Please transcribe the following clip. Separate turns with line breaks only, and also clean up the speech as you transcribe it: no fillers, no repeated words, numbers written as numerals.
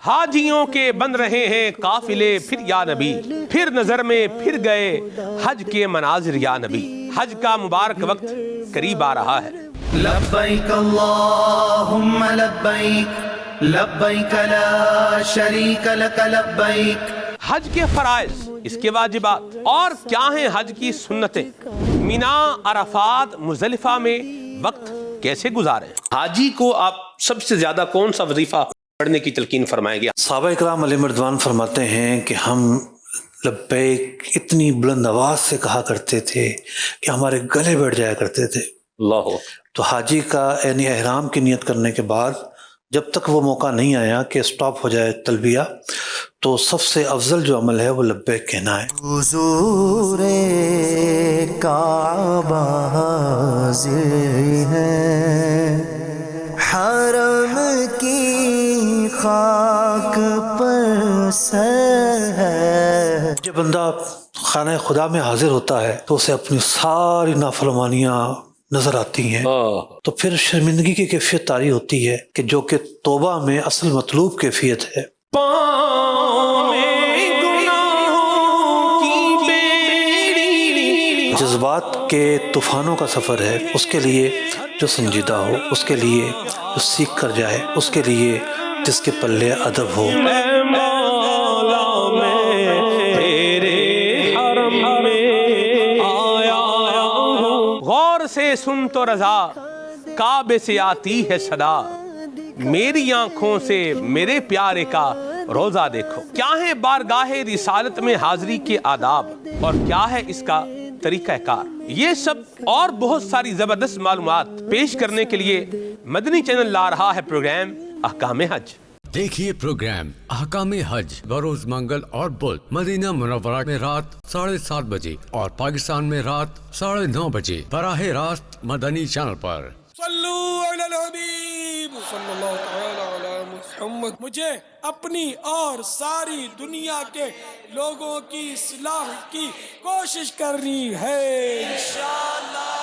حاجیوں کے بن رہے ہیں قافلے پھر یا نبی، پھر نظر میں پھر گئے حج کے مناظر یا نبی۔ حج کا مبارک وقت قریب آ رہا ہے۔
لبیک اللہم لبیک، لبیک لا شریک لک لبیک۔
حج کے فرائض، اس کے واجبات اور کیا ہیں حج کی سنتیں، مینا، عرفات، مزدلفہ میں وقت کیسے گزاریں؟ حاجی کو آپ سب سے زیادہ کون سا وظیفہ پڑھنے کی تلقین فرمائیں گے؟
صحابہ اکرام علیہ مردوان فرماتے ہیں کہ ہم لبیک اتنی بلند آواز سے کہا کرتے تھے کہ ہمارے گلے بیٹھ جایا کرتے تھے۔
اللہ۔
تو حاجی کا یعنی احرام کی نیت کرنے کے بعد جب تک وہ موقع نہیں آیا کہ سٹاپ ہو جائے تلبیہ، تو سب سے افضل جو عمل ہے وہ لبیک کہنا ہے۔
حضور کعبہ حاضر ہے، حرم کی خاک پر سر ہے۔
جب بندہ خانہ خدا میں حاضر ہوتا ہے تو اسے اپنی ساری نافرمانیاں نظر آتی ہیں، تو پھر شرمندگی کی کیفیت طاری ہوتی ہے کہ جو کہ توبہ میں اصل مطلوب کیفیت ہے۔ جذبات کے طوفانوں کا سفر ہے، اس کے لیے جو سنجیدہ ہو، اس کے لیے جو سیکھ کر جائے، اس کے لیے جس کے پلے ادب ہو۔
غور سے سن تو رضا، کعبے سے آتی ہے صدا، میری آنکھوں سے میرے پیارے کا روزہ دیکھو۔ کیا ہے بارگاہ رسالت میں حاضری کے آداب اور کیا ہے اس کا طریقہ کار، یہ سب اور بہت ساری زبردست معلومات پیش کرنے کے لیے مدنی چینل لا رہا ہے پروگرام احکام حج۔
دیکھیے پروگرام احکام حج بروز منگل اور بدھ مدینہ منورہ میں رات 7:30 بجے اور پاکستان میں رات 9:30 بجے براہ راست مدنی چینل پر۔
صلو علی الحبیب صلی اللہ تعالی علی محمد۔ مجھے اپنی اور ساری دنیا کے لوگوں کی اصلاح کی کوشش کرنی ہے انشاءاللہ۔